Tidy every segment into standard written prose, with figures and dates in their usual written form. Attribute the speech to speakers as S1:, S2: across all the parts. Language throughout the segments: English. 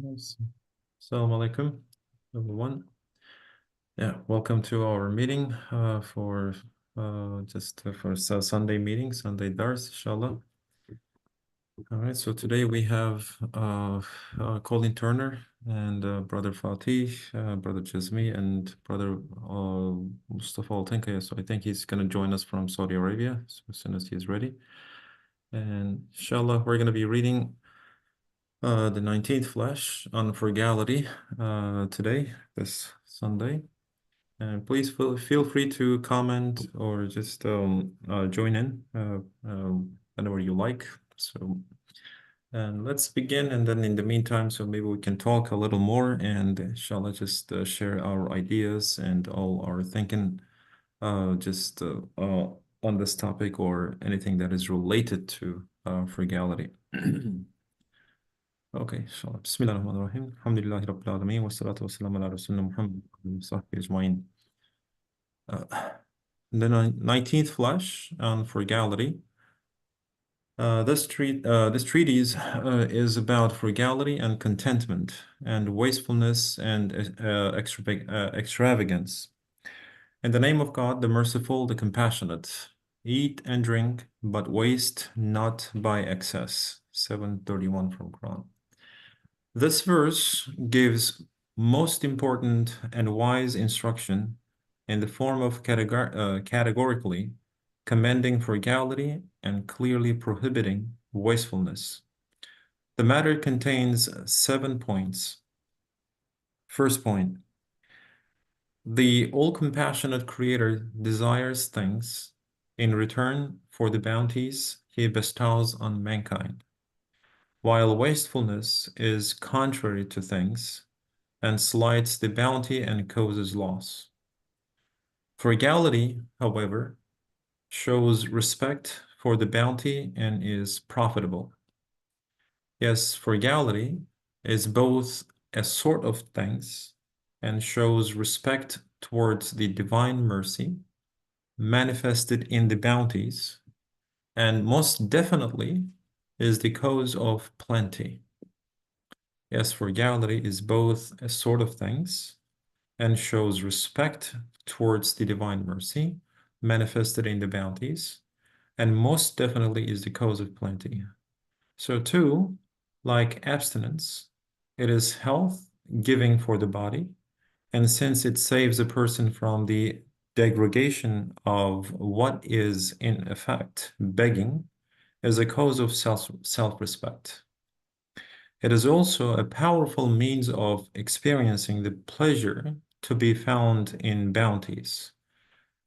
S1: Yes. Assalamu alaikum, everyone. Yeah, welcome to our meeting for Sunday meeting, Sunday Dars, inshallah. All right, so today we have Colin Turner and Brother Fatih, Brother Jazmi, and Brother Mustafa Altenkaya. So I think he's going to join us from Saudi Arabia as soon as he's ready. And inshallah, we're going to be reading the 19th flash on frugality today, this Sunday. And please feel free to comment or just join in whenever you like. So, and let's begin. And then in the meantime, so maybe we can talk a little more and inshallah just share our ideas and all our thinking on this topic or anything that is related to frugality. اوكي ان شاء الله بسم الله الرحمن الرحيم الحمد لله رب العالمين والصلاة والسلام على رسولنا محمد وصحبه أجمعين. The 19th flash on frugality. This treatise is about frugality and contentment and wastefulness and extravagance. In the name of God, the merciful, the compassionate, eat and drink, but waste not by excess. 731 from Quran. This verse gives most important and wise instruction in the form of categorically commending frugality and clearly prohibiting wastefulness. The matter contains 7 points. First point, the all-compassionate Creator desires things in return for the bounties He bestows on mankind, while wastefulness is contrary to things and slights the bounty and causes loss. Frugality, however, shows respect for the bounty and is profitable. Yes, frugality is both a sort of thanks and shows respect towards the divine mercy manifested in the bounties, and most definitely is the cause of plenty. Yes, frugality is both a sort of thanks and shows respect towards the divine mercy manifested in the bounties, and most definitely is the cause of plenty. So too, like abstinence, it is health giving for the body, and since it saves a person from the degradation of what is in effect begging, is a cause of self-respect. It is also a powerful means of experiencing the pleasure to be found in bounties,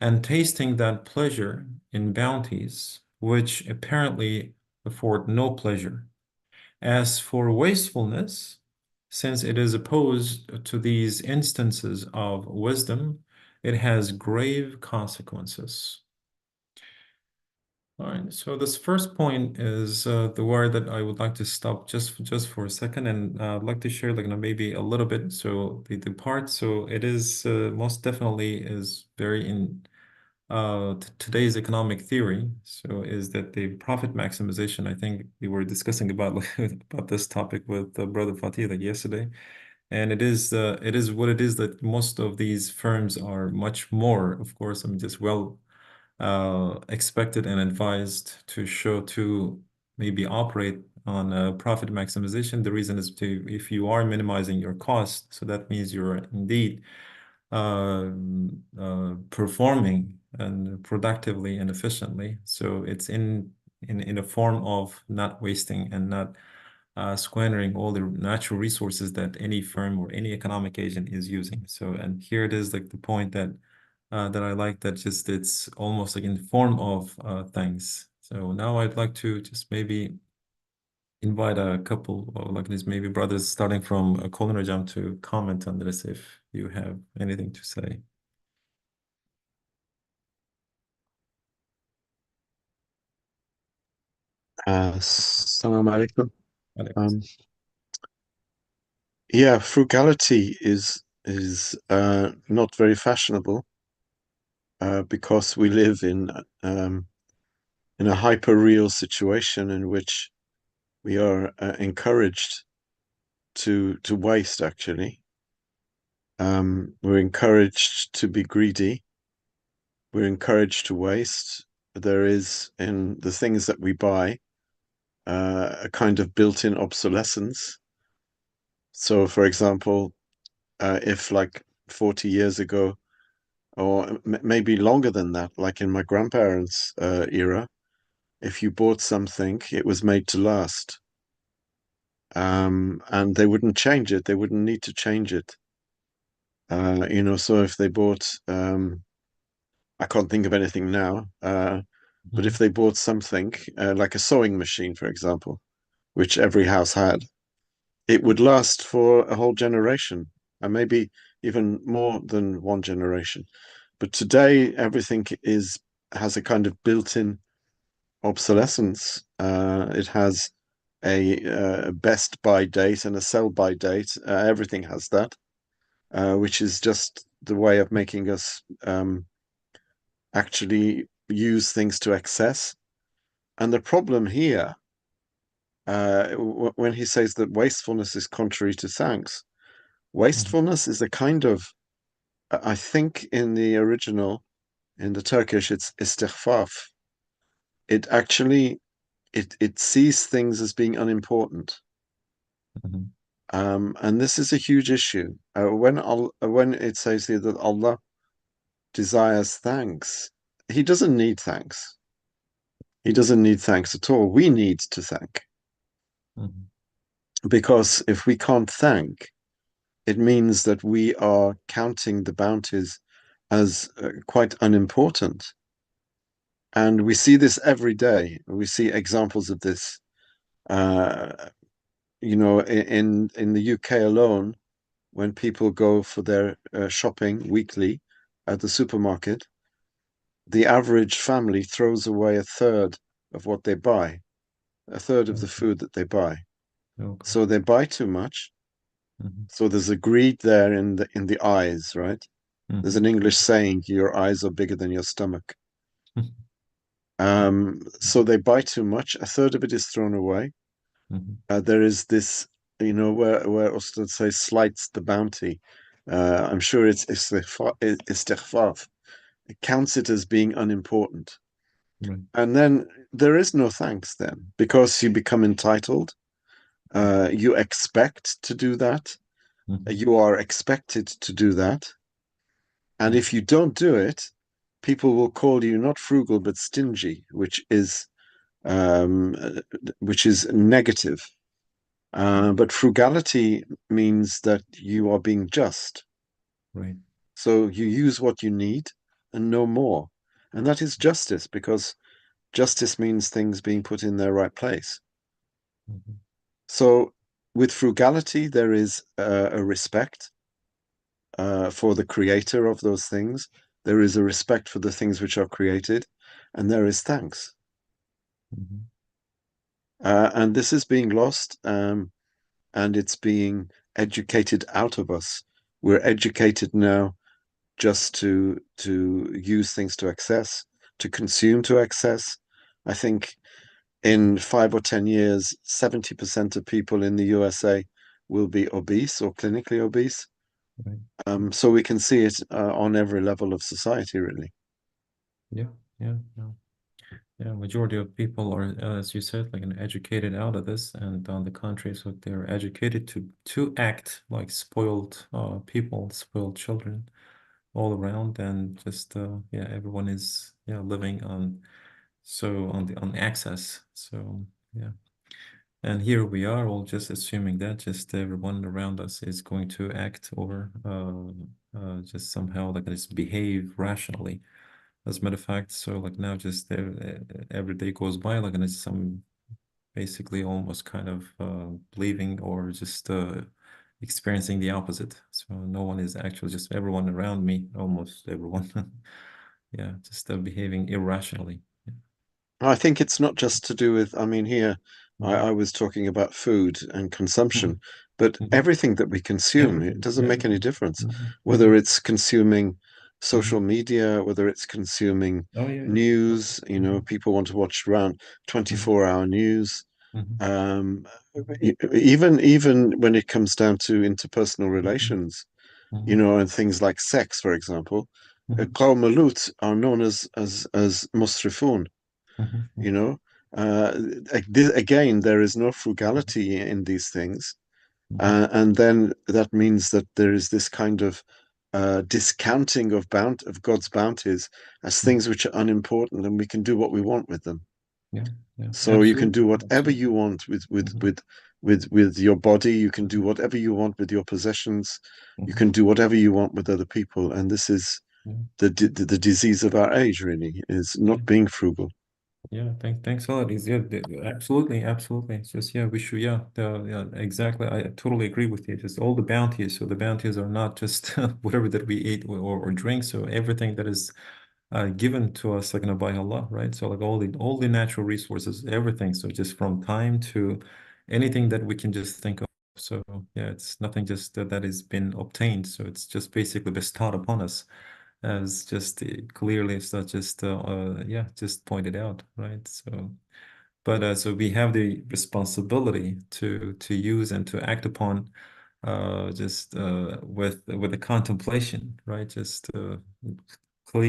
S1: and tasting that pleasure in bounties, which apparently afford no pleasure. As for wastefulness, since it is opposed to these instances of wisdom, it has grave consequences. All right, so this first point is the word that I would like to stop just for a second, and I'd like to share maybe a little bit. So the part, so it is most definitely is very in today's economic theory. So is that the profit maximization? I think we were discussing about about this topic with Brother Fatih yesterday, and it is what it is that most of these firms are much more, of course, I mean, just well expected and advised to show to maybe operate on profit maximization. The reason is to, if you are minimizing your cost, so that means you're indeed performing and productively and efficiently. So it's in a form of not wasting and not squandering all the natural resources that any firm or any economic agent is using. So, and here it is, like the point that that I like, that just it's almost like in the form of things. So now I'd like to just maybe invite a couple of like these maybe brothers starting from Colin Rajam to comment on this if you have anything to say.
S2: Assalamu alaikum.
S1: Alex.
S2: Um, yeah, frugality is not very fashionable because we live in a hyper real situation in which we are encouraged to waste, actually. We're encouraged to be greedy. We're encouraged to waste. There is in the things that we buy a kind of built-in obsolescence. So, for example, if like 40 years ago, or maybe longer than that, like in my grandparents' era, if you bought something, it was made to last. And they wouldn't change it. They wouldn't need to change it. So if they bought, I can't think of anything now, but if
S1: Mhm.
S2: they bought something like a sewing machine, for example, which every house had, it would last for a whole generation, and maybe even more than one generation. But today, everything is has a kind of built-in obsolescence. It has a best by date and a sell by date. Everything has that, which is just the way of making us actually use things to excess. And the problem here, when he says that wastefulness is contrary to thanks,
S1: Mhm.
S2: wastefulness is a kind of, I think in the original, in the Turkish, it's istighfaf. It actually it sees things as being unimportant.
S1: Mhm.
S2: And this is a huge issue. When it says here that Allah desires thanks, He doesn't need thanks. He doesn't need thanks at all. We need to thank.
S1: Mhm.
S2: Because if we can't thank, it means that we are counting the bounties as quite unimportant. And we see this every day. We see examples of this. Uh, in the UK alone, when people go for their shopping weekly at the supermarket, the average family throws away a third of what they buy, a third of the
S1: Okay.
S2: food that they buy.
S1: Okay.
S2: So they buy too much.
S1: Mhm.
S2: So there's a greed there in the eyes, right? There's
S1: Mhm.
S2: an English saying, your eyes are bigger than your stomach.
S1: Mhm.
S2: So they buy too much. A third of it is thrown away.
S1: Mhm.
S2: There is this, where Ustad says slights the bounty. I'm sure it's istighfar. It counts it as being unimportant.
S1: Right.
S2: And then there is no thanks then because you become entitled. You expect to do that.
S1: Mhm.
S2: You are expected to do that. And
S1: Mhm.
S2: if you don't do it, people will call you not frugal but stingy, um, which is negative. But frugality means that you are being just.
S1: Right.
S2: So you use what you need and no more. And that is justice because justice means things being put in their right place.
S1: Mhm.
S2: So with frugality, there is a respect for the creator of those things. There is a respect for the things which are created, and there is thanks.
S1: Mhm.
S2: And this is being lost, and it's being educated out of us. We're educated now just to use things to excess, to consume to excess. I think in 5 or 10 years, 70% of people in the USA will be obese or clinically obese.
S1: Right.
S2: So we can see it on every level of society, really.
S1: Yeah. Yeah. Yeah. Yeah. Majority of people are, as you said, like educated out of this, and on the contrary, so they're educated to act like spoiled people, spoiled children all around, and just yeah, everyone is living on access. So yeah. And here we are all just assuming that just everyone around us is going to act or just somehow like just behave rationally. As a matter of fact, so like now just every day goes by like and it's some basically almost kind of believing or just experiencing the opposite. So no one is actually just everyone around me, almost everyone, yeah, just behaving irrationally. Yeah.
S2: I think it's not just to do with, I mean, here
S1: Mhm.
S2: I was talking about food and
S1: Mhm.
S2: consumption, but
S1: Mhm.
S2: everything that we consume, it
S1: Everything,
S2: doesn't make any
S1: everything.
S2: difference.
S1: Mhm.
S2: Whether
S1: Mhm.
S2: it's consuming social
S1: Mhm.
S2: media, whether it's consuming
S1: Oh yeah, yeah.
S2: news,
S1: Mhm.
S2: people want to watch around
S1: Mhm.
S2: 24-hour news.
S1: Mhm.
S2: Um, even when it comes down to interpersonal
S1: Mhm.
S2: relations,
S1: Mhm.
S2: and things like sex, for example,
S1: Mhm.
S2: قوم لوط are known as مسرفون,
S1: Mhm.
S2: you
S1: Mhm.
S2: know. Uh, Again, there is no frugality in these things.
S1: Mhm.
S2: And then that means that there is this kind of discounting of God's bounties as
S1: Mhm.
S2: things which are unimportant, and we can do what we want with them.
S1: Yeah, yeah,
S2: So you can
S1: absolutely,
S2: do whatever
S1: absolutely.
S2: you want with
S1: Mhm.
S2: your body. You can do
S1: Mhm.
S2: whatever you want with your possessions. You
S1: Mhm.
S2: can do whatever you want with other people. And this is
S1: Yeah,
S2: the disease of our age, really, is
S1: yeah,
S2: not being frugal.
S1: yeah. Thanks a lot. Yeah, absolutely, absolutely. It's just yeah, we should yeah, exactly. I totally agree with you. Just all the bounties. So the bounties are not just whatever that we eat or drink. So everything that is given to us, like, by Allah, right? So like all the natural resources, everything. So just from time to anything that we can just think of. So yeah, it's nothing just that has been obtained. So it's just basically bestowed upon us, as just clearly it's not just yeah, just pointed out, right? So but so we have the responsibility to use and to act upon just with the contemplation, right? Just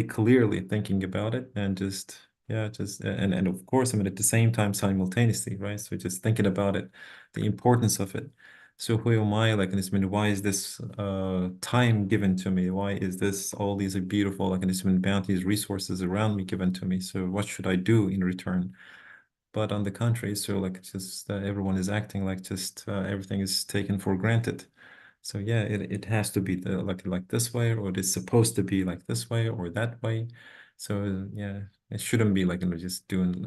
S1: clearly thinking about it, and just yeah, just and of course, I mean, at the same time, simultaneously, right? So just thinking about it, the importance of it. So who am I, like, in this minute? Why is this time given to me? Why is this all these beautiful, like, in this minute, bounties, resources around me given to me? So what should I do in return? But on the contrary, so like just everyone is acting like just everything is taken for granted. So yeah, it has to be like this way, or it is supposed to be like this way or that way. So yeah, it shouldn't be like, just doing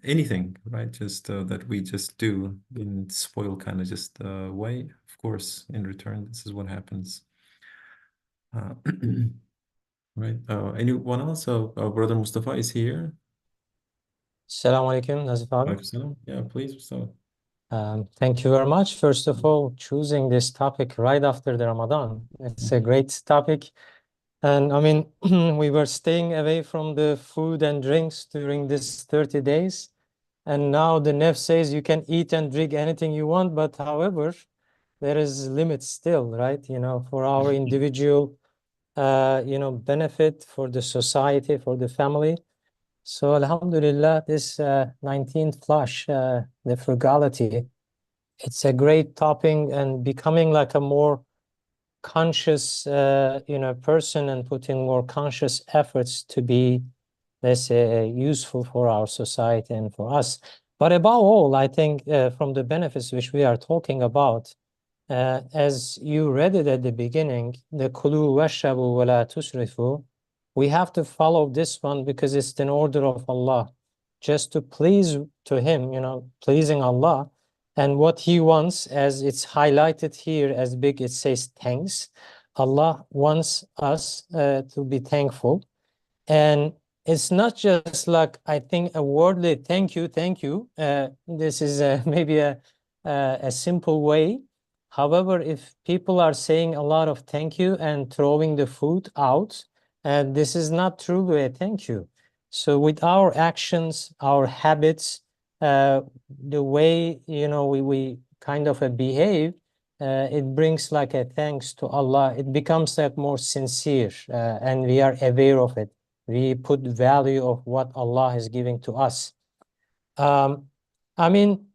S1: anything, right? Just that we just do in spoil kind of just way. Of course, in return, this is what happens. Uh, right. Anyone else? Brother Mustafa is here.
S3: Assalamu alaikum, Nazif abi.
S1: Alaikum salam. Yeah, please. So.
S3: Thank you very much, first of all, choosing this topic right after the Ramadan. It's a
S1: Mhm.
S3: great topic. And I mean, we were staying away from the food and drinks during this 30 days. And now the Nef says you can eat and drink anything you want, but however, there is limits still, right? For our individual, benefit, for the society, for the family. So Alhamdulillah, this 19th flush, the frugality, it's a great topping and becoming like a more conscious, person, and putting more conscious efforts to be, let's say, useful for our society and for us. But above all, I think from the benefits which we are talking about, as you read it at the beginning, the kulu washabu wa la tusrifu, we have to follow this one because it's an order of Allah, just to please to Him, pleasing Allah. And what He wants, as it's highlighted here as big, it says thanks. Allah wants us to be thankful. And it's not just like, I think, a wordly thank you, thank you. This is maybe a simple way. However, if people are saying a lot of thank you and throwing the food out, this is not truly a thank you. So with our actions, our habits, the way, we kind of behave, it brings like a thanks to Allah. It becomes like more sincere, and we are aware of it. We put value of what Allah is giving to us. I mean,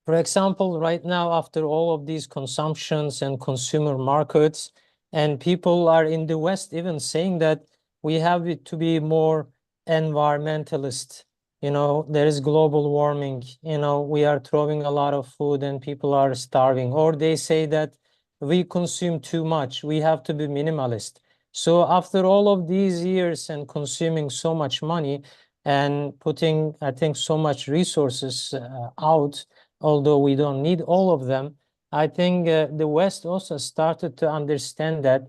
S3: for example, right now, after all of these consumptions and consumer markets, and people are in the West even saying that we have to be more environmentalist. There is global warming. We are throwing a lot of food and people are starving. Or they say that we consume too much. We have to be minimalist. So after all of these years and consuming so much money and putting, I think, so much resources out, although we don't need all of them, I think the West also started to understand that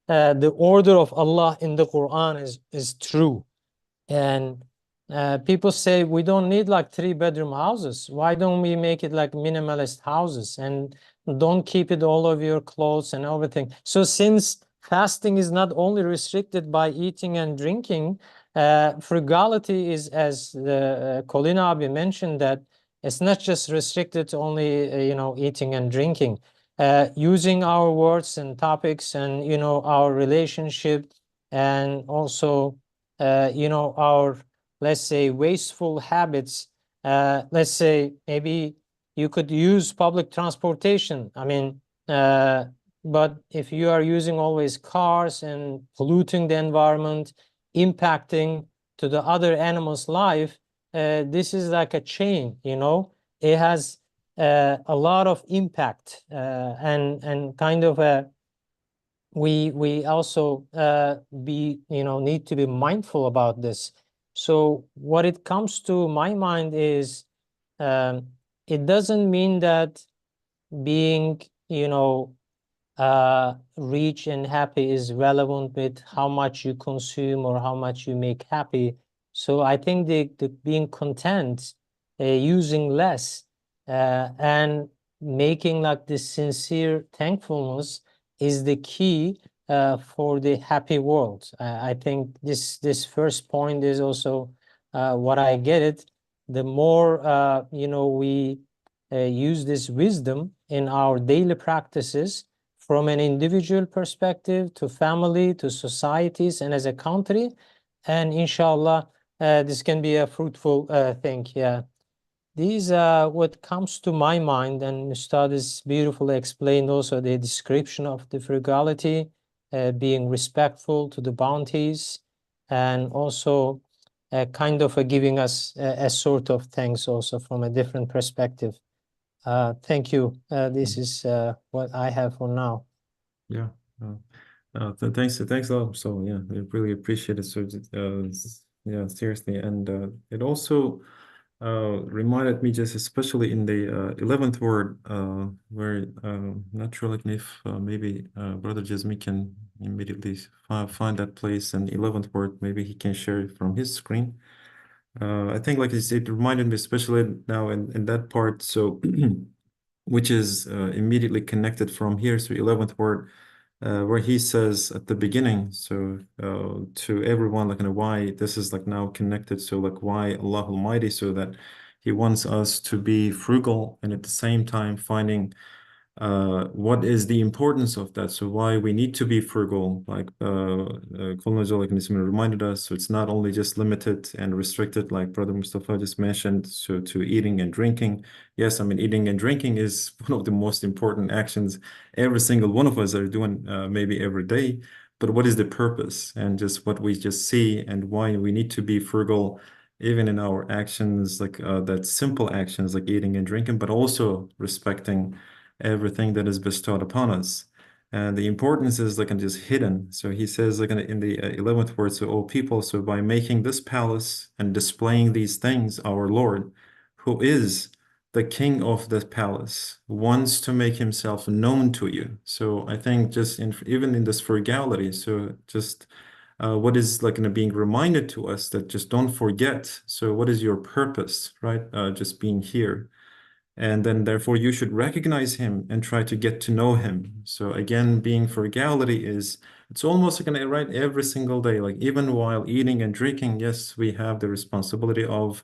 S3: the order of Allah in the Quran is true. And people say we don't need like 3-bedroom houses. Why don't we make it like minimalist houses and don't keep it all of your clothes and everything? So since fasting is not only restricted by eating and drinking, Frugality is, as the Colin Abi mentioned, that it's not just restricted to only eating and drinking. Using our words and topics and our relationship, and also our, let's say, wasteful habits. Let's say maybe you could use public transportation. I mean, but if you are using always cars and polluting the environment, impacting to the other animals' life, this is like a chain, it has a lot of impact, and kind of we also need to be mindful about this. So what it comes to my mind is, it doesn't mean that being rich and happy is relevant with how much you consume or how much you make happy. So I think the being content, using less, and making like this sincere thankfulness is the key for the happy world. I think this first point is also what I get it. The more we use this wisdom in our daily practices, from an individual perspective to family to societies and as a country, and inshallah this can be a fruitful thing. Yeah, these what comes to my mind, and Ustad is beautifully explained also the description of the frugality, being respectful to the bounties, and also kind of giving us a sort of thanks also from a different perspective. Thank you. This is what I have for now.
S1: Yeah. Thanks a lot. So yeah, I really appreciate it. So yeah, seriously, and it also reminded me just especially in the 11th word, where not sure like if maybe Brother Jasmi can immediately find that place, and 11th word, maybe he can share it from his screen. I think like it reminded me especially now in that part, so which is immediately connected from here to 11th word, where he says at the beginning, so to everyone, like, why this is like now connected, so like why Allah Almighty, so that He wants us to be frugal and at the same time finding what is the importance of that? So why we need to be frugal, like Kolonizol reminded us. So it's not only just limited and restricted, like Brother Mustafa just mentioned, so to eating and drinking. Yes, I mean, eating and drinking is one of the most important actions every single one of us are doing maybe every day. But what is the purpose? And just what we just see and why we need to be frugal even in our actions, like that simple actions like eating and drinking, but also respecting everything that is bestowed upon us. And the importance is like just hidden. So he says like in the 11th word, so O people, so by making this palace and displaying these things, our Lord, who is the king of the palace, wants to make himself known to you. So I think just even in this frugality, so just what is like being reminded to us that just don't forget. So what is your purpose, right? Just being here. And then therefore you should recognize him and try to get to know him. So again, being frugality is, it's almost like right every single day, like even while eating and drinking, yes, we have the responsibility of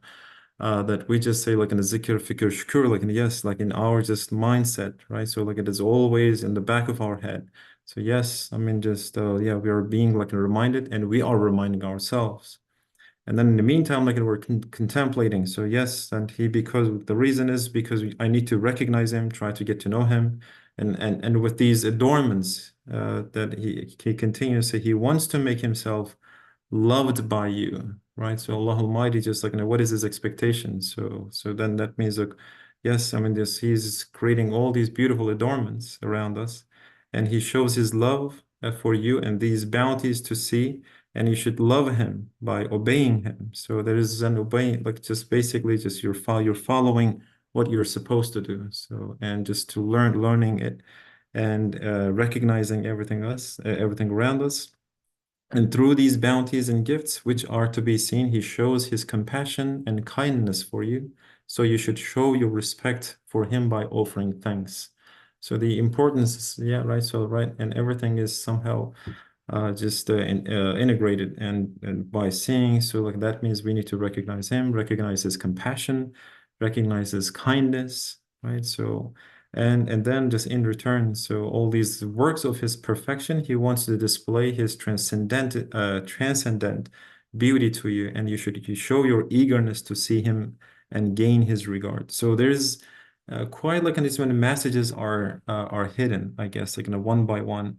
S1: that we just say like in a zikr, fikr, shukr, like yes, like in our just mindset, right? So like it is always in the back of our head. So yes, I mean just yeah, we are being like reminded, and we are reminding ourselves. And then in the meantime, like we're contemplating. So yes, and because the reason is because I need to recognize him, try to get to know him, and with these adornments that he continues, so he wants to make himself loved by you, right? So Allah Almighty, just like what is his expectation? So then that means like yes, I mean this he's creating all these beautiful adornments around us, and he shows his love for you and these bounties to see, and you should love him by obeying him. So there is an obeying, like just basically just you're following what you're supposed to do. So and just to learning it, and recognizing everything around us. And through these bounties and gifts which are to be seen, he shows his compassion and kindness for you. So you should show your respect for him by offering thanks. So the importance is, yeah, right. So right, and everything is somehow integrated and by seeing. So like that means we need to recognize him, recognize his compassion, recognize his kindness, right? So and then just in return, so all these works of his perfection, he wants to display his transcendent beauty to you, and you show your eagerness to see him and gain his regard. So there's quite like these many messages are hidden, I guess, like one by one.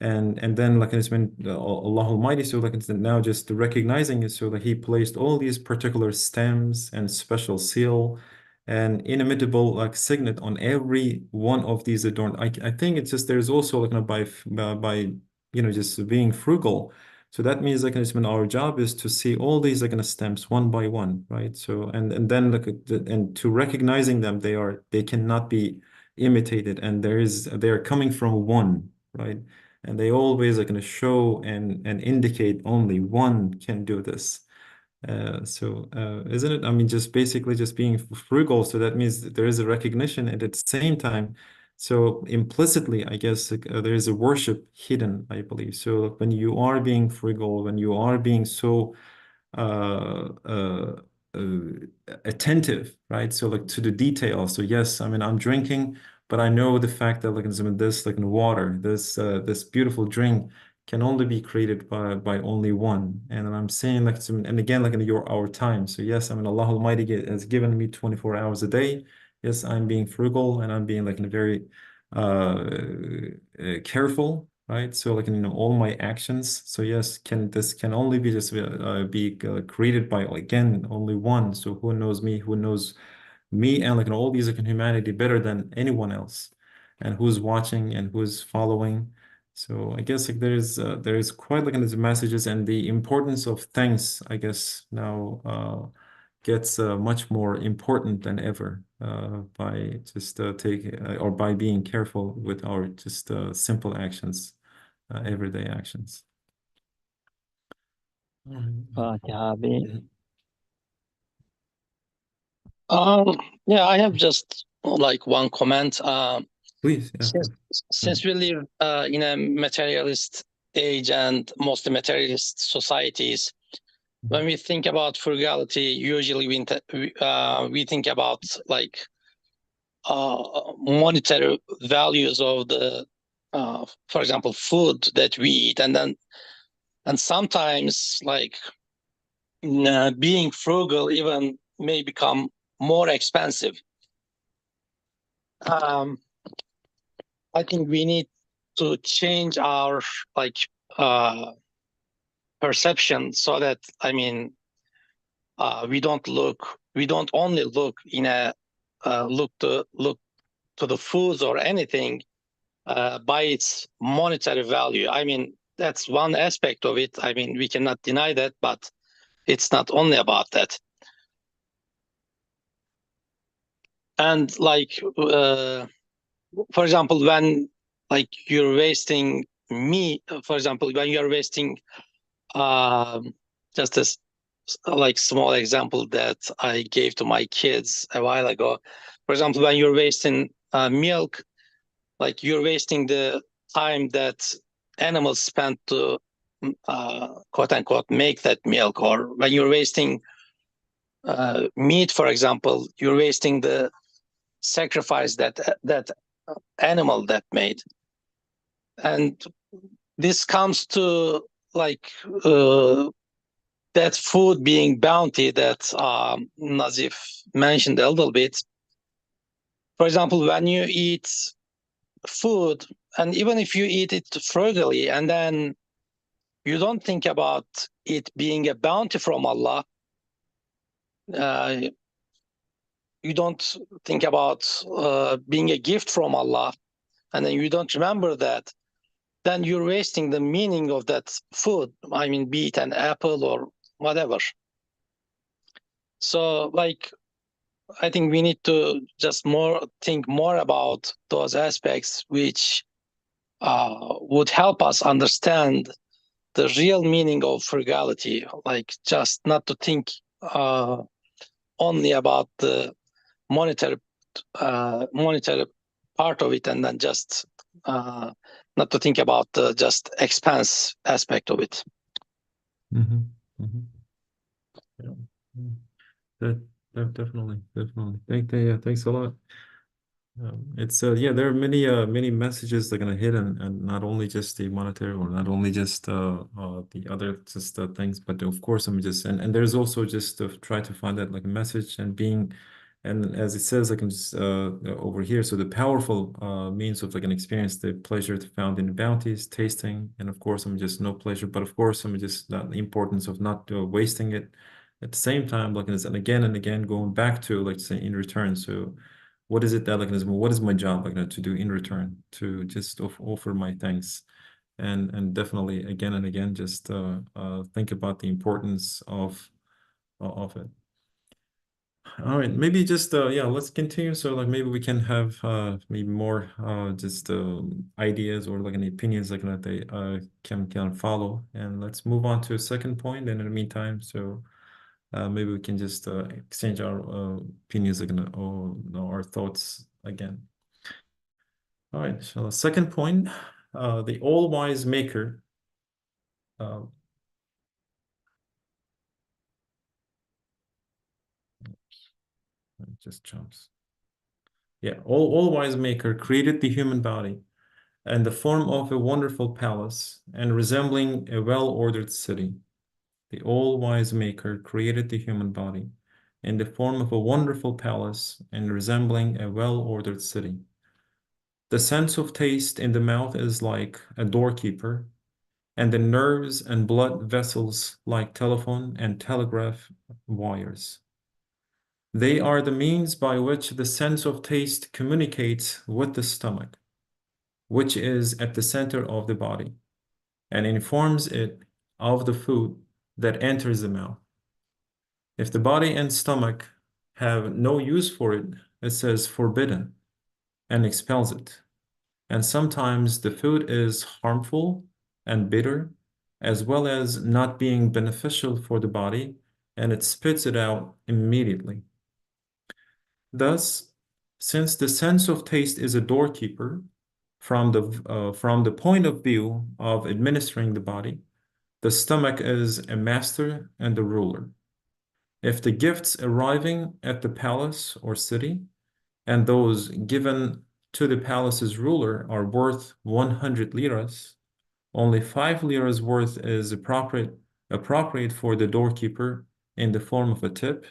S1: And then like it's been Allah Almighty, so like it's now just recognizing it, so that He placed all these particular stems and special seal and inimitable like signet on every one of these adorned. I think it's just there's also like by just being frugal. So that means like it's been our job is to see all these like stems one by one, right? So and then like and to recognizing them, they cannot be imitated, and they are coming from one, right? And they always are going to show and indicate only one can do this. Isn't it? I mean, just basically just being frugal. So that means that there is a recognition, and at the same time, so implicitly, I guess there is a worship hidden, I believe. So when you are being frugal, when you are being so uh, uh, uh, attentive, right? So like to the details. So yes, I mean I'm drinking, but I know the fact that like some of this like in water, this beautiful drink can only be created by only one. And I'm saying like some, and again like in our time. So yes, I mean Allah Almighty has given me 24 hours a day. Yes, I'm being frugal and I'm being like in a very careful, right? So like in all my actions. So yes, this can only be just be created by again only one. So who knows me? Who knows me and like all these like in humanity better than anyone else, and who's watching and who's following. So I guess like there is quite like in these messages, and the importance of thanks, I guess now gets much more important than ever by just or by being careful with our just simple actions, everyday actions.
S4: Abi.
S1: Mhm.
S4: Yeah, I have just like one comment.
S1: Please, yeah,
S4: Since, since we live in a materialist age and mostly materialist societies, when we think about frugality, usually we think about like monetary values of the, for example, food that we eat, and sometimes like being frugal even may become more expensive. I think we need to change our like perception so that we don't only look in a look to the foods or anything by its monetary value. I mean, that's one aspect of it. I mean, we cannot deny that, but it's not only about that. And like, for example, when like you're wasting meat, for example, when you're wasting, just a like small example that I gave to my kids a while ago. For example, when you're wasting milk, like you're wasting the time that animals spent to quote unquote make that milk, or when you're wasting meat, for example, you're wasting the sacrifice that animal that made. And this comes to like that food being bounty that Nazif mentioned a little bit. For example, when you eat food, and even if you eat it frugally, and then you don't think about it being a bounty from Allah, you don't think about being a gift from Allah, and then you don't remember that, then you're wasting the meaning of that food. I mean, be it an apple or whatever. So like, I think we need to just think more about those aspects which would help us understand the real meaning of frugality, like just not to think only about the monetary part of it, and then just not to think about the just expense aspect of it.
S1: Mm-hmm. Mm-hmm. Yeah. Mm. That definitely. Thanks a lot. It's yeah, there are many messages that are gonna hit, and not only just the monetary, or not only just the other just things, but of course I'm just, and there's also just to try to find that like a message, and being, and as it says, I can just over here, so the powerful means of like an experience, the pleasure found in the bounties, tasting, and of course I'm just no pleasure, but of course I'm just not the importance of not wasting it. At the same time, like, and again going back to, like, say, in return. So what is it that, like, what is my job, like, to do in return, to just offer my thanks, and definitely again and again just think about the importance of it. All right, maybe just yeah, let's continue. So like maybe we can have maybe more just ideas, or like any opinions like that they can follow, and let's move on to a second point. And in the meantime, so maybe we can just exchange our opinions again, or our thoughts again. All right, so the second point, the all-wise maker. It just jumps. Yeah, all-wise maker created the human body in the form of a wonderful palace and resembling a well-ordered city. The all-wise maker created the human body in the form of a wonderful palace and resembling a well-ordered city. The sense of taste in the mouth is like a doorkeeper, and the nerves and blood vessels like telephone and telegraph wires. They are the means by which the sense of taste communicates with the stomach, which is at the center of the body, and informs it of the food that enters the mouth. If the body and stomach have no use for it, it says forbidden and expels it. And sometimes the food is harmful and bitter, as well as not being beneficial for the body, and it spits it out immediately. Thus, since the sense of taste is a doorkeeper from the point of view of administering the body, the stomach is a master and a ruler. If the gifts arriving at the palace or city and those given to the palace's ruler are worth 100 liras, only 5 liras worth is appropriate for the doorkeeper in the form of a tip,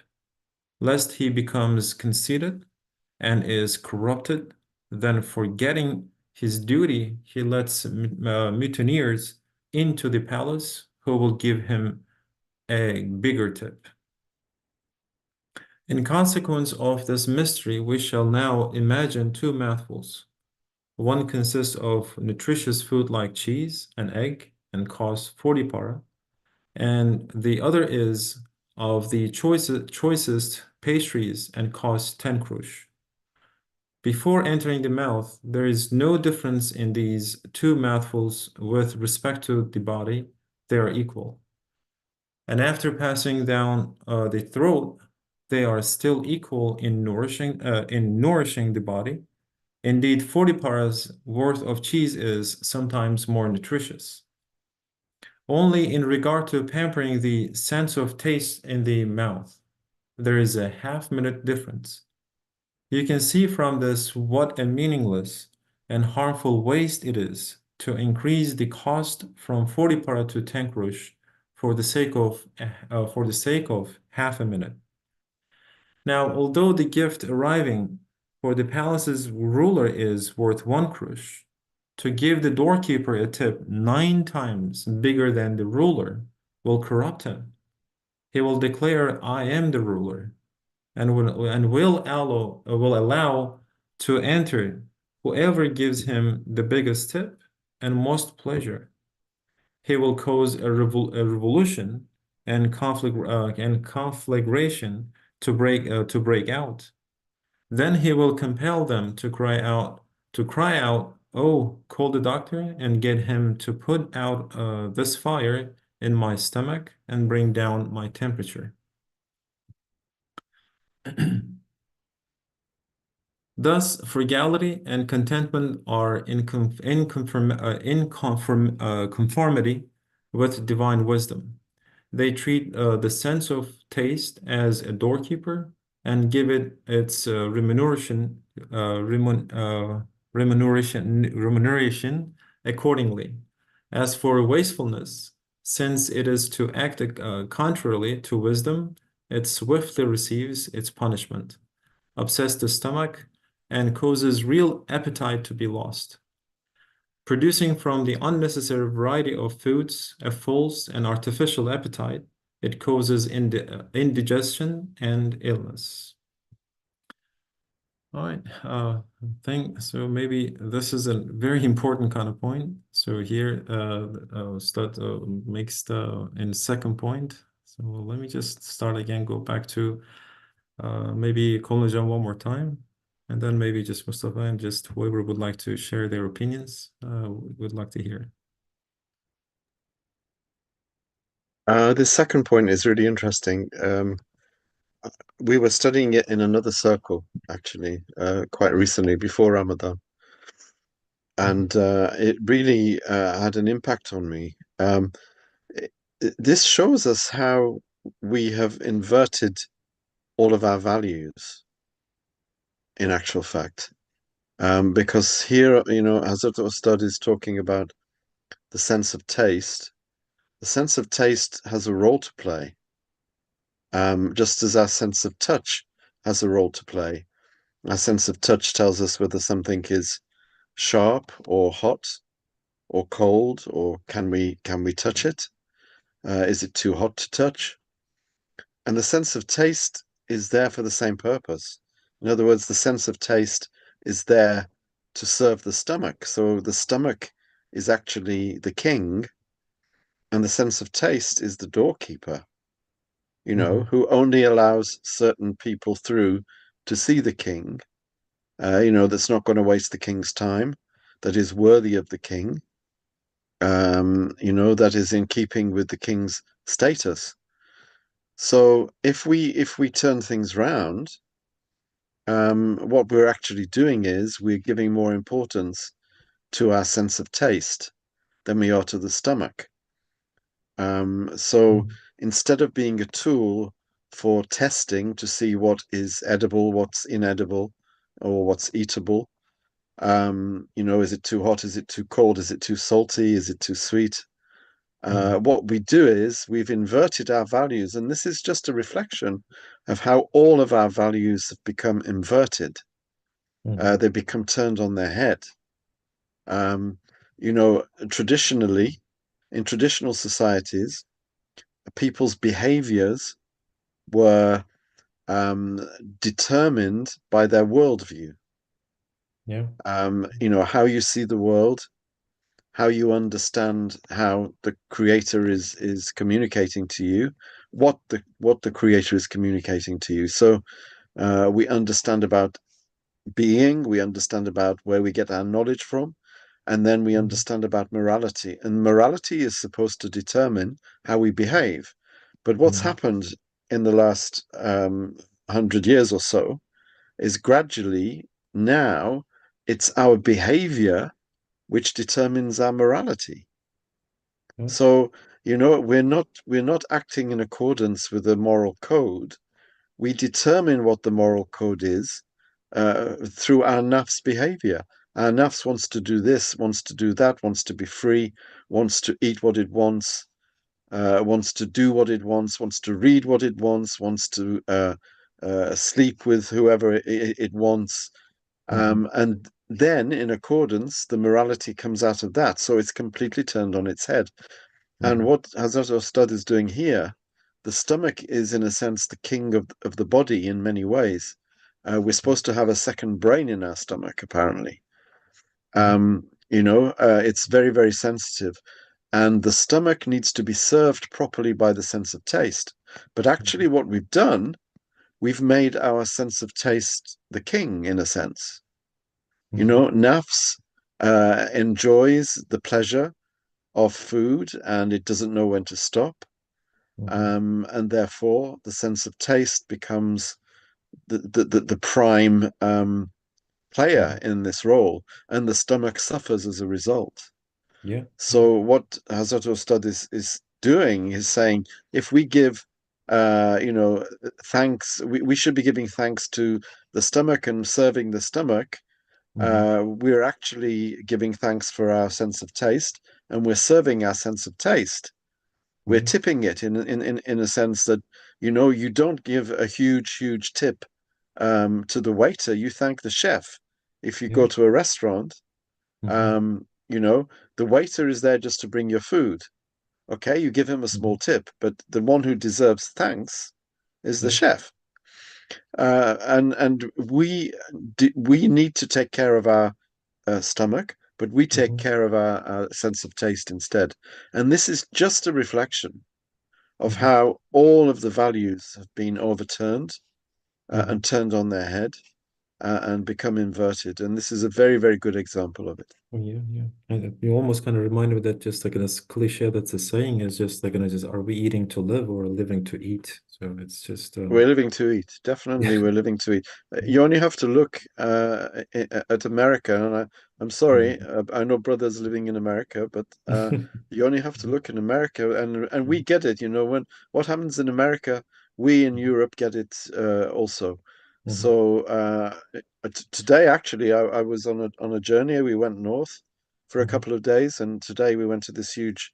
S1: lest he becomes conceited and is corrupted. Then, forgetting his duty, he lets mutineers into the palace, who will give him a bigger tip. In consequence of this mystery, we shall now imagine two mouthfuls. One consists of nutritious food like cheese and egg and costs 40 para, and the other is of the choicest pastries and costs 10 krush. Before entering the mouth, there is no difference in these two mouthfuls with respect to the body. They are equal. And after passing down the throat, they are still equal in nourishing the body. Indeed, 40 paras worth of cheese is sometimes more nutritious. Only in regard to pampering the sense of taste in the mouth, there is a half-minute difference. You can see from this what a meaningless and harmful waste it is to increase the cost from 40 para to 10 krush for the sake of half a minute. Now, although the gift arriving for the palace's ruler is worth 1 krush, to give the doorkeeper a tip 9 times bigger than the ruler will corrupt him. He will declare, I am the ruler, and will allow to enter whoever gives him the biggest tip and most pleasure. He will cause a revolution and conflagration to break out. Then he will compel them to cry out, oh, call the doctor and get him to put out this fire in my stomach and bring down my temperature. Thus, frugality and contentment are in conformity with divine wisdom. They treat the sense of taste as a doorkeeper and give it its remuneration accordingly. As for wastefulness, since it is to act contrarily to wisdom, it swiftly receives its punishment, upsets the stomach, and causes real appetite to be lost, producing from the unnecessary variety of foods a false and artificial appetite. It causes indigestion and illness. All right, think so. Maybe this is a very important kind of point. So here, start makes the in second point. So let me just start again. Go back to maybe Kolnajan one more time, and then maybe just Mustafa and just whoever would like to share their opinions. Would like to hear.
S2: The second point is really interesting. We were studying it in another circle, actually, quite recently, before Ramadan. And it really had an impact on me. This shows us how we have inverted all of our values, in actual fact. Because here, Hazrat Ustad is talking about the sense of taste. The sense of taste has a role to play, just as our sense of touch has a role to play. Our sense of touch tells us whether something is sharp or hot or cold, or can we touch it? Is it too hot to touch? And the sense of taste is there for the same purpose. In other words, the sense of taste is there to serve the stomach. So the stomach is actually the king, and the sense of taste is the doorkeeper, who only allows certain people through to see the king, that's not going to waste the king's time, that is worthy of the king, that is in keeping with the king's status. So if we turn things round, what we're actually doing is we're giving more importance to our sense of taste than we are to the stomach. So instead of being a tool for testing to see what is edible, what's inedible, or what's eatable, is it too hot? Is it too cold? Is it too salty? Is it too sweet? What we do is we've inverted our values, and this is just a reflection of how all of our values have become inverted. They become turned on their head. Traditionally, in traditional societies, people's behaviors were determined by their worldview.
S1: Yeah.
S2: How you see the world, how you understand how the creator is communicating to you, what the creator is communicating to you. So we understand about being, we understand about where we get our knowledge from, and then we understand about morality. And morality is supposed to determine how we behave. But what's happened in the last 100 years or so is gradually now it's our behavior which determines our morality. So, we're not acting in accordance with the moral code. We determine what the moral code is through our nafs behavior. Our nafs wants to do this, wants to do that, wants to be free, wants to eat what it wants to do what it wants to read what it wants to sleep with whoever it wants. And then, in accordance, the morality comes out of that. So it's completely turned on its head. And what Hazrat Ustad is doing here, the stomach is, in a sense, the king of the body in many ways. We're supposed to have a second brain in our stomach, apparently. It's very, very sensitive. And the stomach needs to be served properly by the sense of taste. But actually, what we've done, we've made our sense of taste the king, in a sense. Nafs enjoys the pleasure of food, and it doesn't know when to stop. And therefore, the sense of taste becomes the prime player in this role, and the stomach suffers as a result.
S1: Yeah.
S2: So what Hazrat Ustad is doing is saying, if we give, thanks, we should be giving thanks to the stomach and serving the stomach. We're actually giving thanks for our sense of taste, and we're serving our sense of taste. We're tipping it in a sense that, you don't give a huge tip to the waiter. You thank the chef. If you go to a restaurant, the waiter is there just to bring your food. Okay, you give him a small tip, but the one who deserves thanks is the chef. And we need to take care of our stomach, but we take care of our sense of taste instead. And this is just a reflection of how all of the values have been overturned and turned on their head and become inverted. And this is a very, very good example of it.
S1: Oh, yeah. And you almost kind of remind me that just like this cliche that's a saying is just like, are we eating to live or living to eat? So it's just
S2: We're living to eat. Definitely, we're living to eat. You only have to look at America, and I'm sorry, I know brothers living in America, but you only have to look in America, and we get it. When what happens in America, we in Europe get it also. So today, actually, I was on a journey. We went north for a couple of days, and today we went to this huge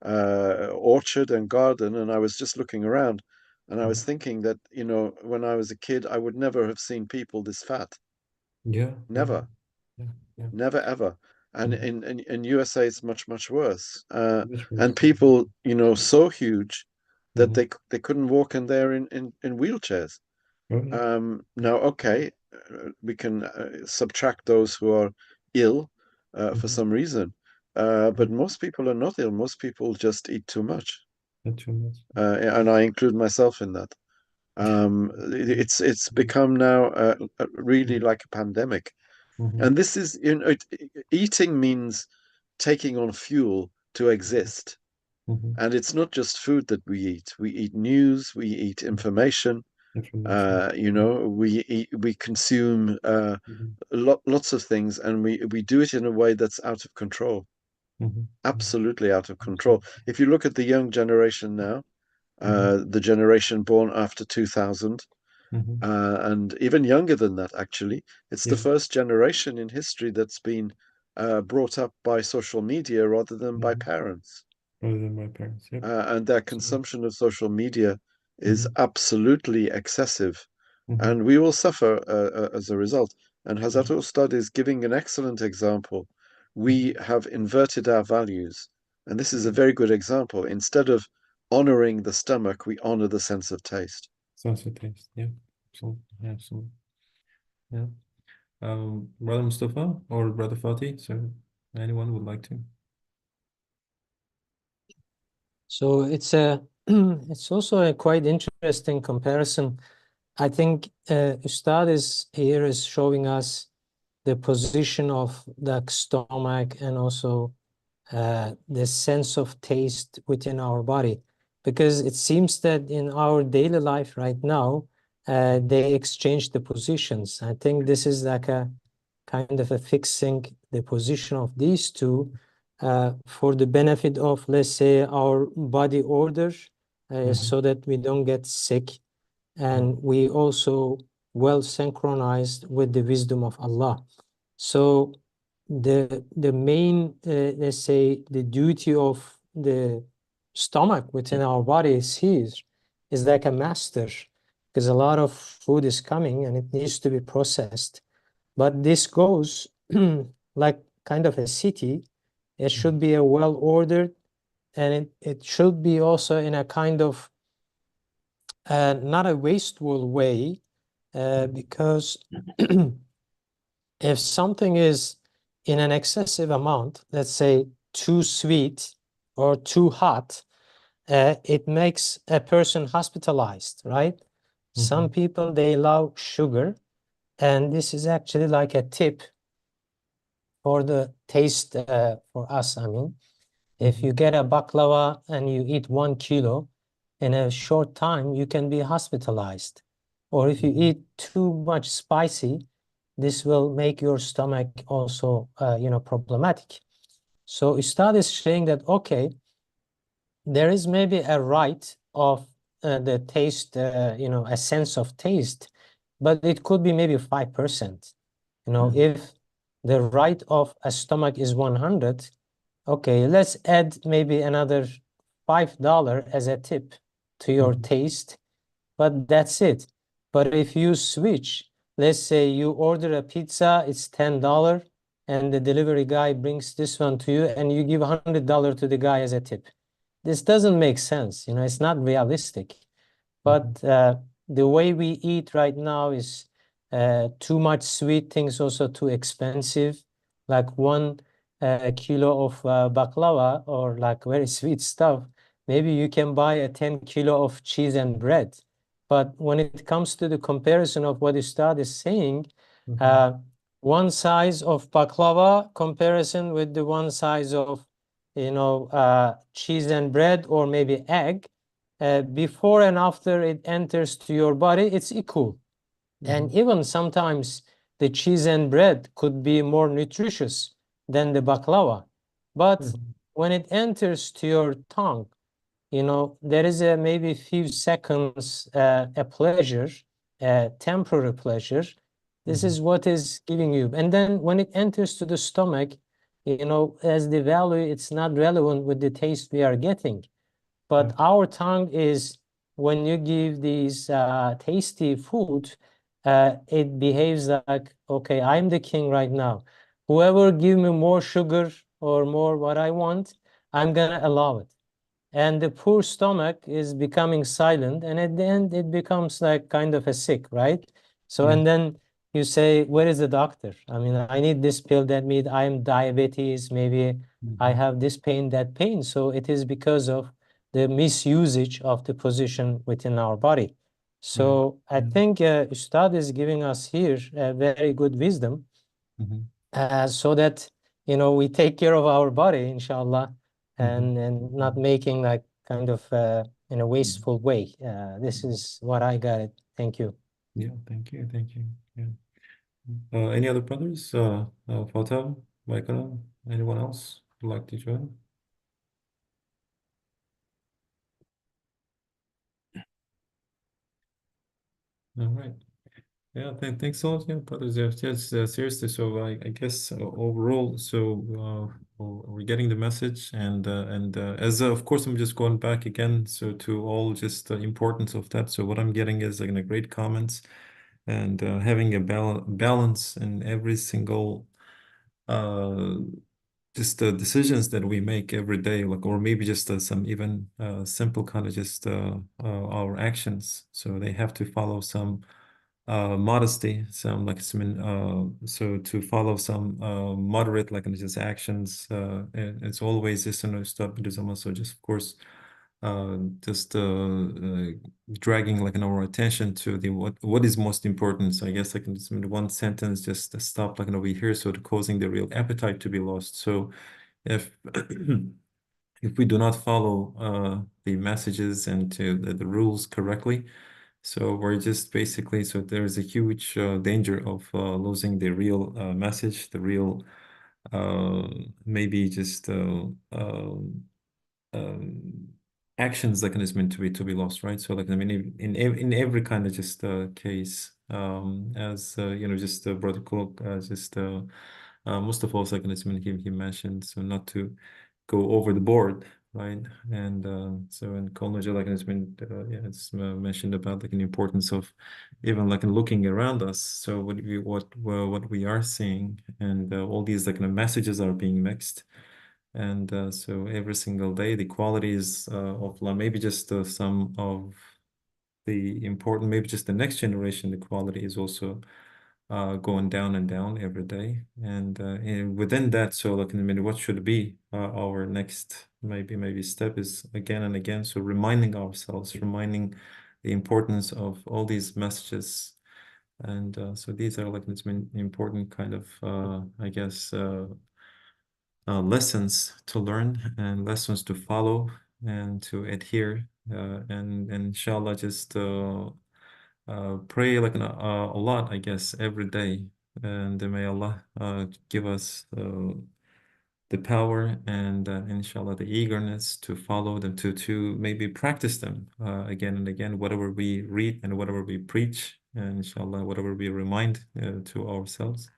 S2: orchard and garden, and I was just looking around. And I was thinking that, when I was a kid, I would never have seen people this fat.
S1: Yeah.
S2: Never.
S1: Yeah.
S2: Never, ever. And in USA, it's much, much worse.
S1: That's
S2: And
S1: right.
S2: people, so huge that they couldn't walk in there in wheelchairs.
S1: Oh, yeah.
S2: Now, okay, we can subtract those who are ill for some reason. But most people are not ill. Most people just eat too much.
S1: Not too much.
S2: And I include myself in that. It's become now really like a pandemic, and this is eating means taking on fuel to exist, and it's not just food that we eat. We eat news, we eat information. We consume lots of things, and we do it in a way that's out of control, absolutely out of control. If you look at the young generation now, the generation born after 2000, and even younger than that, actually. It's the first generation in history that's been brought up by social media rather than by parents.
S1: Rather than my parents, yep.
S2: And their consumption of social media is absolutely excessive. And we will suffer as a result. And Hazrat Ustad is giving an excellent example. We have inverted our values. And this is a very good example. Instead of honoring the stomach, we honor the sense of taste.
S1: Sense of taste, yeah. Absolutely. Yeah. Brother Mustafa or Brother Fatih, so anyone would like to?
S3: So it's it's also a quite interesting comparison. I think Ustad is showing us the position of the stomach and also the sense of taste within our body, because it seems that in our daily life right now, they exchange the positions. I think this is like a kind of a fixing the position of these two for the benefit of, let's say, our body order, so that we don't get sick, and we also well synchronized with the wisdom of Allah. So the main, let's say, the duty of the stomach within our body is like a master, because a lot of food is coming and it needs to be processed. But this goes like kind of a city. It should be a well ordered, and it should be also in a kind of not a wasteful way, because if something is in an excessive amount, let's say too sweet or too hot, it makes a person hospitalized, right? Some people, they love sugar, and this is actually like a tip for the taste for us. I mean, if you get a baklava and you eat 1 kilo, in a short time, you can be hospitalized. Or if you eat too much spicy, this will make your stomach also, problematic. So Ustad is saying that, okay, there is maybe a right of the taste, a sense of taste, but it could be maybe 5%. If the right of a stomach is 100, okay, let's add maybe another $5 as a tip to your taste, but that's it. But if you switch, let's say you order a pizza, it's $10, and the delivery guy brings this one to you, and you give $100 to the guy as a tip. This doesn't make sense, it's not realistic. But the way we eat right now is too much sweet things, also too expensive. Like 1 kilo of baklava or like very sweet stuff, maybe you can buy a 10 kilo of cheese and bread. But when it comes to the comparison of what Ustad is saying, one size of baklava comparison with the one size of cheese and bread or maybe egg, before and after it enters to your body, it's equal. And even sometimes the cheese and bread could be more nutritious than the baklava. But when it enters to your tongue, there is a maybe few seconds, a pleasure, a temporary pleasure. This is what is giving you. And then when it enters to the stomach, as the value, it's not relevant with the taste we are getting. But our tongue is, when you give these tasty food, it behaves like, okay, I'm the king right now. Whoever give me more sugar or more what I want, I'm gonna allow it. And the poor stomach is becoming silent, and at the end it becomes like kind of a sick, right? So, and then you say, where is the doctor? I mean, I need this pill, that means I'm diabetes, maybe I have this pain, that pain. So it is because of the misusage of the position within our body. So I think Ustad is giving us here a very good wisdom, so that, we take care of our body, inshallah, and not making like kind of in a wasteful way. This is what I got it. Thank you.
S1: Yeah, thank you. Yeah. Any other brothers? Fatah, Michael, anyone else would like to join? All right. Yeah, thanks a lot, yeah, brothers. Yes, seriously. So I guess overall, so we're getting the message, and as of course, I'm just going back again, so to all just the importance of that. So what I'm getting is like a great comments, and having a balance in every single just the decisions that we make every day, like, or maybe just some even simple kind of just our actions. So they have to follow some modesty, some like some so to follow some moderate like just actions. And it's always just stop Buddhism. So just of course just dragging like our attention to the what is most important. So I guess I can just in one sentence just stop like over here, so to causing the real appetite to be lost. So if if we do not follow the messages and to the rules correctly, so we're just basically, so there's a huge danger of losing the real message, the real maybe just um, actions that is meant to be lost, right? So like I mean, in every kind of just case, as just Brother Cook, just most of all, like he mentioned, so not to go over the board, right? And so in Kolnaja, like it's been yeah, it's mentioned about like the importance of even like looking around us. So what we are seeing, and all these like messages are being mixed. And so every single day, the qualities of maybe just some of the important, maybe just the next generation, the quality is also going down and down every day. And within that, so like in a minute, what should be our next maybe step is again and again. So reminding ourselves, reminding the importance of all these messages. And so these are like it's been important kind of I guess lessons to learn and lessons to follow and to adhere, and inshallah just pray like a lot, I guess, every day, and may Allah give us the power and inshallah the eagerness to follow them, to maybe practice them again and again, whatever we read and whatever we preach, and inshallah whatever we remind to ourselves,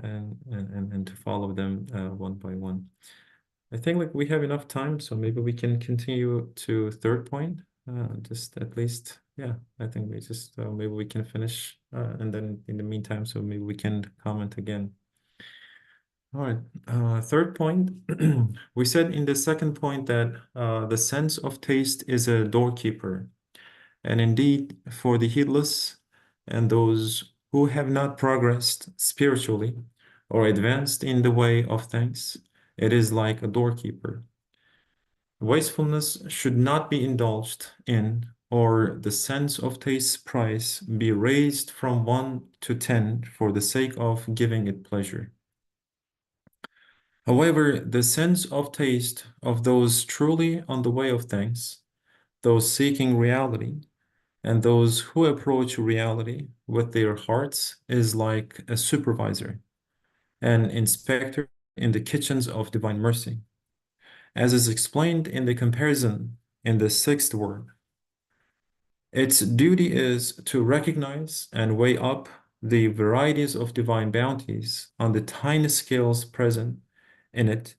S1: and to follow them one by one. I think like we have enough time, so maybe we can continue to third point. Just at least, yeah, I think we just maybe we can finish, and then in the meantime, so maybe we can comment again. All right, third point, we said in the second point that the sense of taste is a doorkeeper. And indeed, for the heedless and those who have not progressed spiritually or advanced in the way of things, it is like a doorkeeper. Wastefulness should not be indulged in, or the sense of taste's price be raised from 1 to 10 for the sake of giving it pleasure. However, the sense of taste of those truly on the way of things, those seeking reality, and those who approach reality with their hearts is like a supervisor, an inspector in the kitchens of divine mercy, as is explained in the comparison in the sixth word. Its duty is to recognize and weigh up the varieties of divine bounties on the tiny scales present in it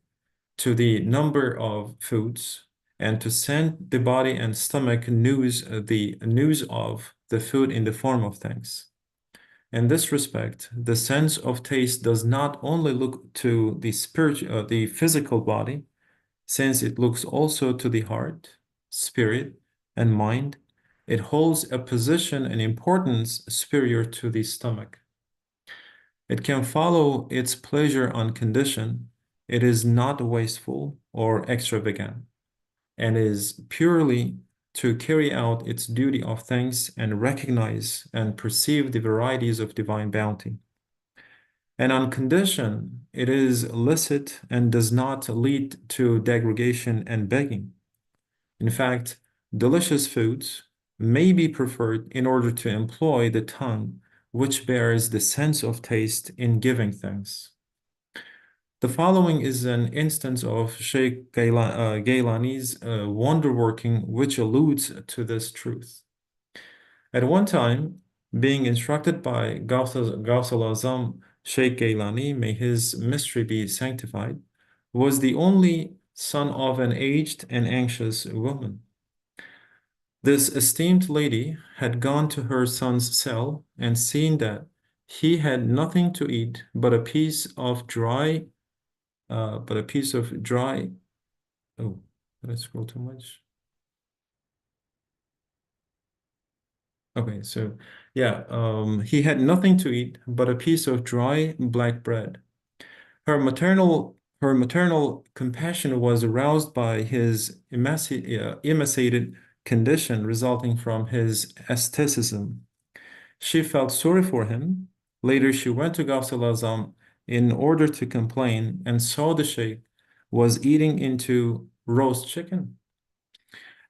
S1: to the number of foods, and to send the body and stomach the news of the food in the form of thanks. In this respect, the sense of taste does not only look to the physical body, since it looks also to the heart, spirit, and mind. It holds a position and importance superior to the stomach. It can follow its pleasure on condition it is not wasteful or extravagant, and is purely to carry out its duty of thanks and recognize and perceive the varieties of divine bounty. And on condition, it is illicit and does not lead to degradation and begging. In fact, delicious foods may be preferred in order to employ the tongue, which bears the sense of taste in giving thanks. The following is an instance of Sheikh Gailani's wonder-working, which alludes to this truth. At one time, being instructed by Gawth al-Azam, Sheikh Gailani, may his mystery be sanctified, was the only son of an aged and anxious woman. This esteemed lady had gone to her son's cell and seen that he had nothing to eat but a piece of dry oh, did I scroll too much? Okay, so yeah, he had nothing to eat but a piece of dry black bread. Her maternal compassion was aroused by his emaciated condition resulting from his asceticism. She felt sorry for him. Later, she went to Gawth al-Azam in order to complain and saw the sheikh was eating into roast chicken.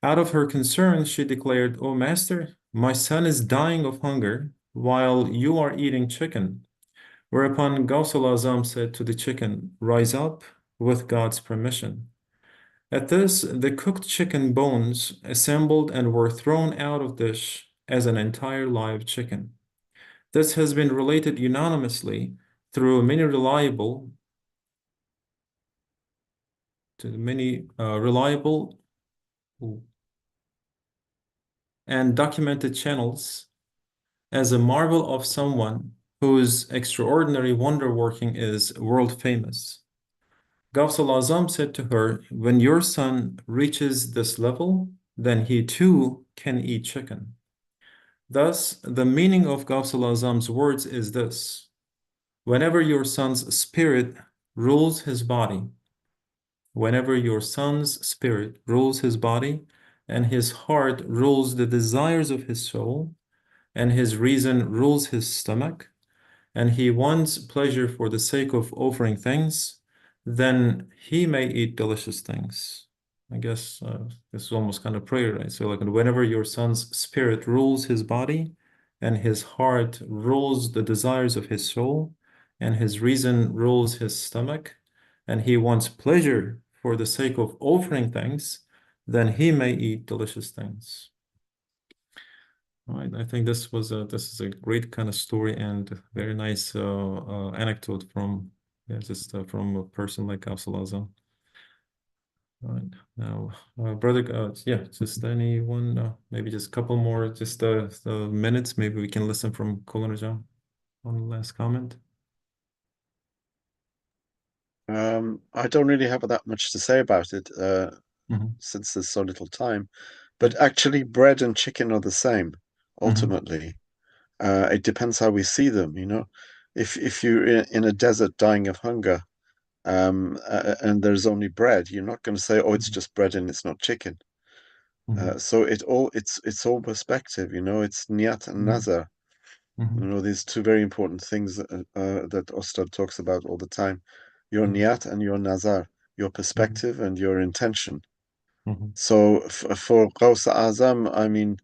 S1: Out of her concern, she declared, "O master, my son is dying of hunger while you are eating chicken." Whereupon Gawth al-Azam said to the chicken, "Rise up with God's permission." At this, the cooked chicken bones assembled and were thrown out of dish as an entire live chicken. This has been related unanimously through many reliable and documented channels as a marvel of someone whose extraordinary wonder-working is world famous. Gawth al-Azam said to her, "When your son reaches this level, then he too can eat chicken." Thus, the meaning of Gawth al-Azam's words is this: whenever your son's spirit rules his body, whenever your son's spirit rules his body, and his heart rules the desires of his soul, and his reason rules his stomach, and he wants pleasure for the sake of offering things, then he may eat delicious things. I guess this is almost kind of prayer, right? So like whenever your son's spirit rules his body and his heart rules the desires of his soul, and his reason rules his stomach, and he wants pleasure for the sake of offering things, then he may eat delicious things. All right, I think this is a great kind of story and very nice anecdote from from a person like Absalazam. All right, now, brother, yeah, just anyone, maybe just a couple more, just minutes. Maybe we can listen from Kulanajam on the last comment.
S2: I don't really have that much to say about it,
S1: Mhm.
S2: since there's so little time. But actually, bread and chicken are the same, ultimately. It depends how we see them, you know. If you're in a desert dying of hunger, and there's only bread, you're not going to say, "Oh, it's just bread and it's not chicken."
S1: Mhm.
S2: So it's all perspective, you know. It's niyat and
S1: Mhm.
S2: nazar. You
S1: Mhm.
S2: know, these two very important things that Ostad talks about all the time. Your
S1: Mhm.
S2: niyat and your nazar, your
S1: Mhm.
S2: perspective and your intention.
S1: Mhm.
S2: So for Qaus Azam, I mean,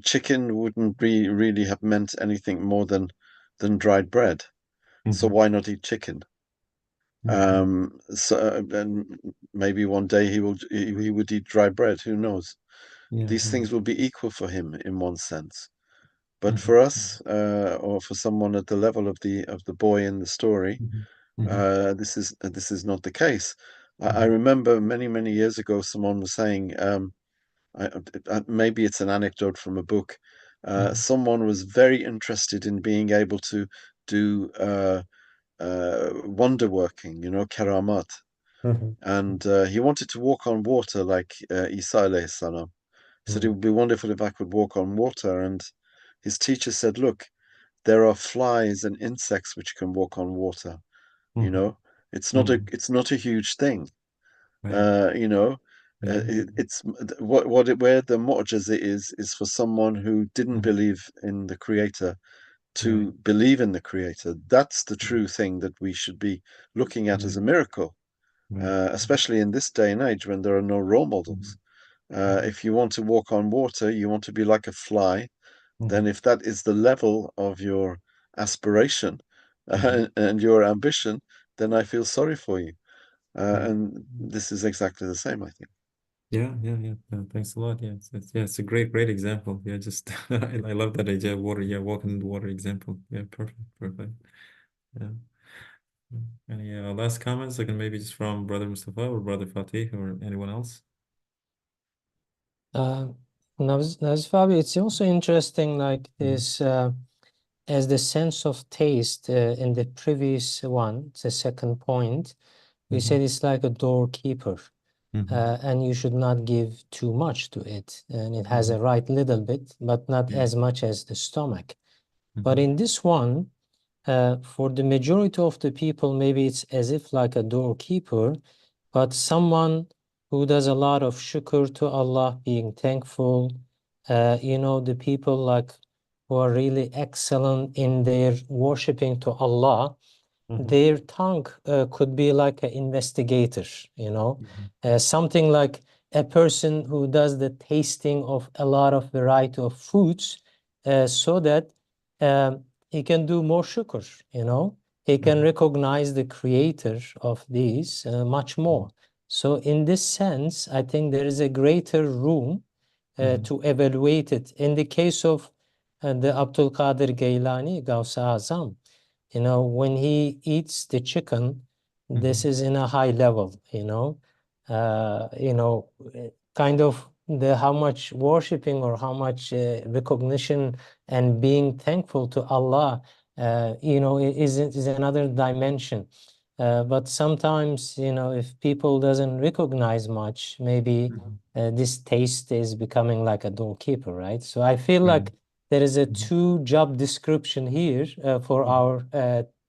S2: chicken wouldn't be really have meant anything more than dried bread. So
S1: Mhm.
S2: why not eat chicken?
S1: Mhm.
S2: So and maybe one day he would eat dry bread. Who knows?
S1: Yeah,
S2: These
S1: yeah.
S2: things will be equal for him in one sense. But
S1: Mhm.
S2: for us, or for someone at the level of the boy in the story,
S1: Mhm. Mhm.
S2: this is not the case. I
S1: Mhm.
S2: remember many years ago, someone was saying, maybe it's an anecdote from a book.
S1: Mhm.
S2: Someone was very interested in being able to do wonder working, you know, karamat,
S3: Mhm.
S2: and he wanted to walk on water like Isa alayhi salam. He said it
S3: Mhm.
S2: would be wonderful if I could walk on water, and his teacher said, "Look, there are flies and insects which can walk on water. You
S1: Mhm.
S2: know,
S1: Mhm.
S2: it's not a huge thing.
S1: Right.
S2: You know,
S1: Yeah.
S2: it's where the mu'jiza is for someone who didn't
S1: Mhm.
S2: believe in the Creator
S1: Right.
S2: to believe in the Creator. That's the true thing that we should be looking at as
S1: Right.
S2: a miracle,
S1: Right.
S2: especially in this day and age when there are no role models.
S1: Mhm. Mhm.
S2: If you want to walk on water, you want to be like a fly. Then,
S1: Mhm.
S2: if that is the level of your aspiration
S1: Mhm.
S2: and your ambition, then I feel sorry for you.
S1: Right.
S2: And this is exactly the same, I think.
S1: Yeah, yeah, yeah. Thanks a lot. Yeah, it's a great example. Yeah, just I love that idea. Water, yeah, walking in the water example. Yeah, perfect. Yeah. Any last comments? Like maybe just from Brother Mustafa or Brother Fatih or anyone else?
S3: Uh, Fabi, it's also interesting, like
S1: Mhm.
S3: this, as the sense of taste in the previous one, the second point, we
S1: Mhm.
S3: said it's like a doorkeeper,
S1: Mhm.
S3: and you should not give too much to it, and it has
S1: Mhm.
S3: a right little bit, but not
S1: Yeah.
S3: as much as the stomach. But
S1: Mhm.
S3: in this one, for the majority of the people, maybe it's as if like a doorkeeper, but someone who does a lot of shukr to Allah, being thankful. You know, the people like who are really excellent in their worshiping to Allah,
S1: Mhm.
S3: their tongue could be like an investigator, you know,
S1: Mhm.
S3: something like a person who does the tasting of a lot of variety of foods, so that he can do more shukr, you know, he can
S1: Mhm.
S3: recognize the creator of these much more. So in this sense, I think there is a greater room
S1: Mhm.
S3: to evaluate it. In the case of the Abdul Qadir Gailani, Gauss Azam, you know, when he eats the chicken, this
S1: Mhm.
S3: is in a high level, you know, kind of the how much worshiping or how much recognition and being thankful to Allah, you know, is another dimension. But sometimes, you know, if people doesn't recognize much, maybe
S1: Mhm.
S3: this taste is becoming like a doorkeeper, right? So I feel
S1: Right.
S3: like there is a
S1: Mhm.
S3: two job description here for
S1: Mhm.
S3: our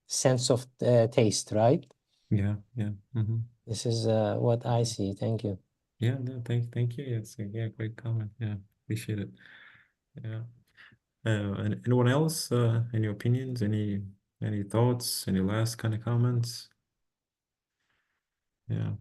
S3: sense of taste, right?
S1: Yeah, yeah. Mhm.
S3: This is what I see. Thank you.
S1: Yeah, no, thank you. Yes, yeah, great comment. Yeah, appreciate it. Yeah. And anyone else? Any opinions? Any thoughts? Any last kind of comments? Yeah.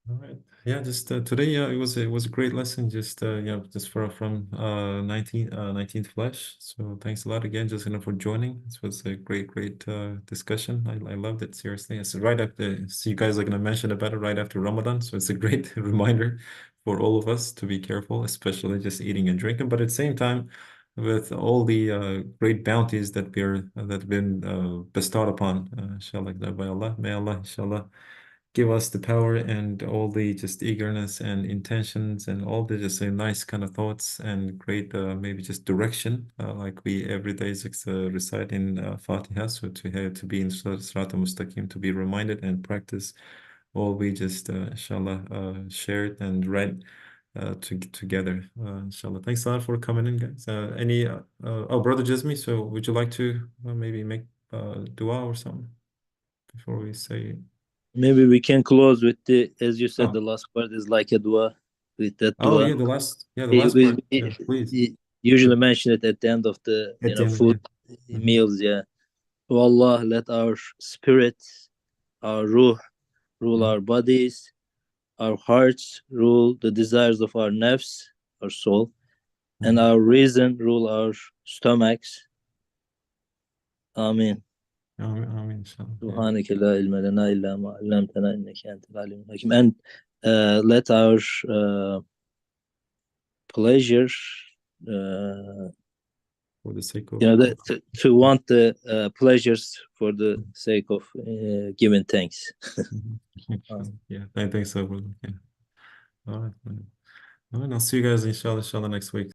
S1: All right. Yeah, just today, yeah, it was a great lesson. Just just from 19th flesh. So thanks a lot again, just for joining. This was a great discussion. I loved it, seriously. It's right after, so you guys are gonna mention about it right after Ramadan. So it's a great reminder for all of us to be careful, especially just eating and drinking. But at the same time, with all the great bounties that that have been bestowed upon, inshallah, by Allah, may Allah, inshallah, give us the power and all the just eagerness and intentions and all the just nice kind of thoughts and great maybe just direction like we every day recite in Fatiha, so to be in Surat al-Mustaqim, to be reminded and practice all we just inshallah shared and read together, inshallah. Thanks a lot for coming in, guys. Oh, brother Jazmi, so would you like to maybe make dua or something before we say?
S5: Maybe we can close with as you said,
S1: Oh.
S5: the last part is like a dua. With that
S1: Oh
S5: dua,
S1: yeah, the last
S5: we
S1: part. Yeah, please.
S5: usually mention it at the end of the
S1: At the end,
S5: food
S1: Mhm.
S5: meals. Yeah. Oh Allah, let our spirit, our ruh, rule our bodies, our hearts rule the desires of our nafs, our soul, and our reason rule our stomachs. Amen.
S1: Amen, inshallah. Yeah.
S5: سبحانك لا علم لنا إلا ما علمتنا إنك أنت العليم الحكيم. And let our pleasure,
S1: For the sake of
S5: to want the pleasures for the sake of giving thanks.
S1: Yeah, thanks so much. Yeah. All right. All right, I'll see you guys inshallah next week.